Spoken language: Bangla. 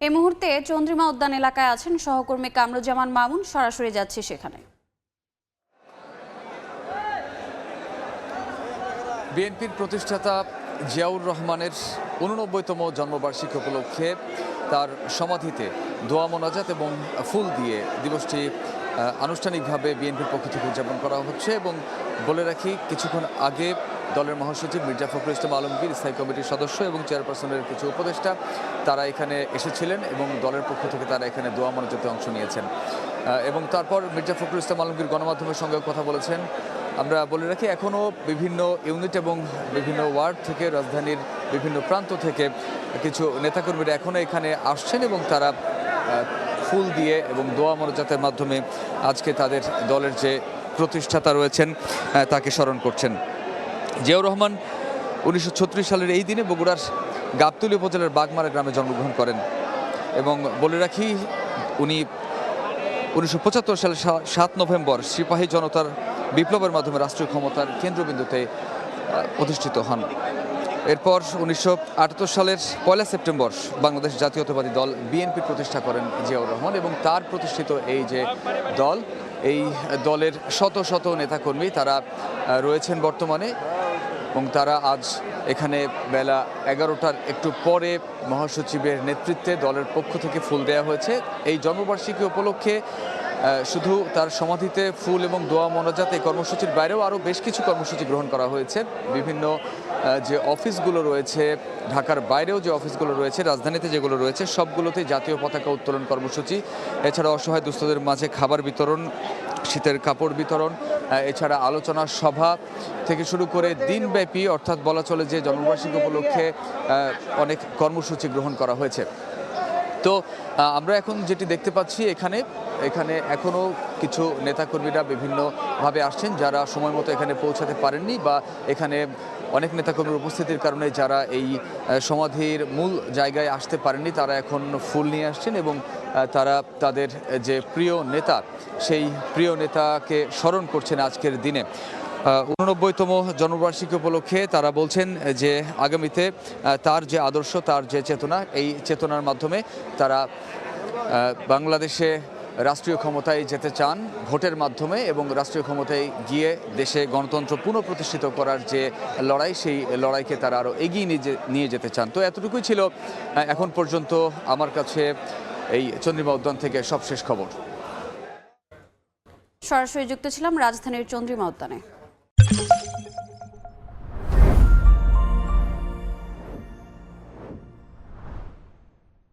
এই মুহূর্তে চন্দ্রিমা উদ্যান এলাকায় আছেন সহকর্মী কামরুজ্জামান মামুন। সরাসরি যাচ্ছি সেখানে। বিএনপির প্রতিষ্ঠাতা জিয়াউর রহমানের ৮৯তম জন্মবার্ষিকী উপলক্ষে তার সমাধিতে দোয়া মোনাজাত এবং ফুল দিয়ে দিবসটি আনুষ্ঠানিকভাবে বিএনপির পক্ষ থেকে উদযাপন করা হচ্ছে। এবং বলে রাখি, কিছুক্ষণ আগে দলের মহাসচিব মির্জা ফখরুল ইসলাম আলমগীর, স্থায়ী কমিটির সদস্য এবং চেয়ারপারসনের কিছু উপদেষ্টা তারা এখানে এসেছিলেন এবং দলের পক্ষ থেকে তারা এখানে দোয়া মোনাজাতে অংশ নিয়েছেন। এবং তারপর মির্জা ফখরুল ইসলাম আলমগীর গণমাধ্যমের সঙ্গে কথা বলেছেন। আমরা বলে রাখি, এখনও বিভিন্ন ইউনিট এবং বিভিন্ন ওয়ার্ড থেকে, রাজধানীর বিভিন্ন প্রান্ত থেকে কিছু নেতাকর্মীরা এখনও এখানে আসছেন এবং তারা ফুল দিয়ে এবং দোয়া মোনাজাতের মাধ্যমে আজকে তাদের দলের যে প্রতিষ্ঠাতা রয়েছেন তাকে স্মরণ করছেন। জিয়াউর রহমান 1936 সালের এই দিনে বগুড়ার গাবতলী উপজেলার বাগমারা গ্রামে জন্মগ্রহণ করেন এবং বলে রাখি, উনি 1975 সালের 7 নভেম্বর সিপাহী জনতার বিপ্লবের মাধ্যমে রাষ্ট্রীয় ক্ষমতার কেন্দ্রবিন্দুতে প্রতিষ্ঠিত হন। এরপর 1978 সালের 1 সেপ্টেম্বর বাংলাদেশ জাতীয়তাবাদী দল বিএনপি প্রতিষ্ঠা করেন জিয়াউর রহমান এবং তার প্রতিষ্ঠিত এই যে দল, এই দলের শত শত নেতাকর্মী তারা রয়েছেন বর্তমানে এবং তারা আজ এখানে বেলা 11টার একটু পরে মহাসচিবের নেতৃত্বে দলের পক্ষ থেকে ফুল দেওয়া হয়েছে। এই জন্মবার্ষিকী উপলক্ষে শুধু তার সমাধিতে ফুল এবং দোয়া মোনাজাত এই কর্মসূচির বাইরেও আরও বেশ কিছু কর্মসূচি গ্রহণ করা হয়েছে। বিভিন্ন যে অফিসগুলো রয়েছে, ঢাকার বাইরেও যে অফিসগুলো রয়েছে, রাজধানীতে যেগুলো রয়েছে, সবগুলোতেই জাতীয় পতাকা উত্তোলন কর্মসূচি, এছাড়া অসহায় দুস্থদের মাঝে খাবার বিতরণ, শীতের কাপড় বিতরণ, এছাড়া আলোচনা সভা থেকে শুরু করে দিনব্যাপী, অর্থাৎ বলা চলে যে জন্মবার্ষিকী উপলক্ষে অনেক কর্মসূচি গ্রহণ করা হয়েছে। তো আমরা এখন যেটি দেখতে পাচ্ছি, এখানে এখনও কিছু নেতাকর্মীরা বিভিন্নভাবে আসছেন, যারা সময় মতো এখানে পৌঁছাতে পারেননি বা এখানে অনেক নেতাকর্মীর উপস্থিতির কারণে যারা এই সমাধির মূল জায়গায় আসতে পারেননি, তারা এখন ফুল নিয়ে আসছেন এবং তারা তাদের যে প্রিয় নেতা, সেই প্রিয় নেতাকে স্মরণ করছেন আজকের দিনে। 89তম জন্মবার্ষিকী উপলক্ষে তারা বলছেন যে আগামীতে তার যে আদর্শ, তার যে চেতনা, এই চেতনার মাধ্যমে তারা বাংলাদেশে রাষ্ট্রীয় ক্ষমতায় যেতে চান ভোটের মাধ্যমে এবং রাষ্ট্রীয় ক্ষমতায় গিয়ে দেশে গণতন্ত্র পুনঃপ্রতিষ্ঠিত করার যে লড়াই, সেই লড়াইকে তারা আরও এগিয়ে নিয়ে যেতে চান। তো এতটুকুই ছিল এখন পর্যন্ত আমার কাছে এই চন্দ্রিমা উদ্যান থেকে সবশেষ খবর। সরাসরি যুক্ত ছিলাম রাজধানীর চন্দ্রিমা উদ্যানে।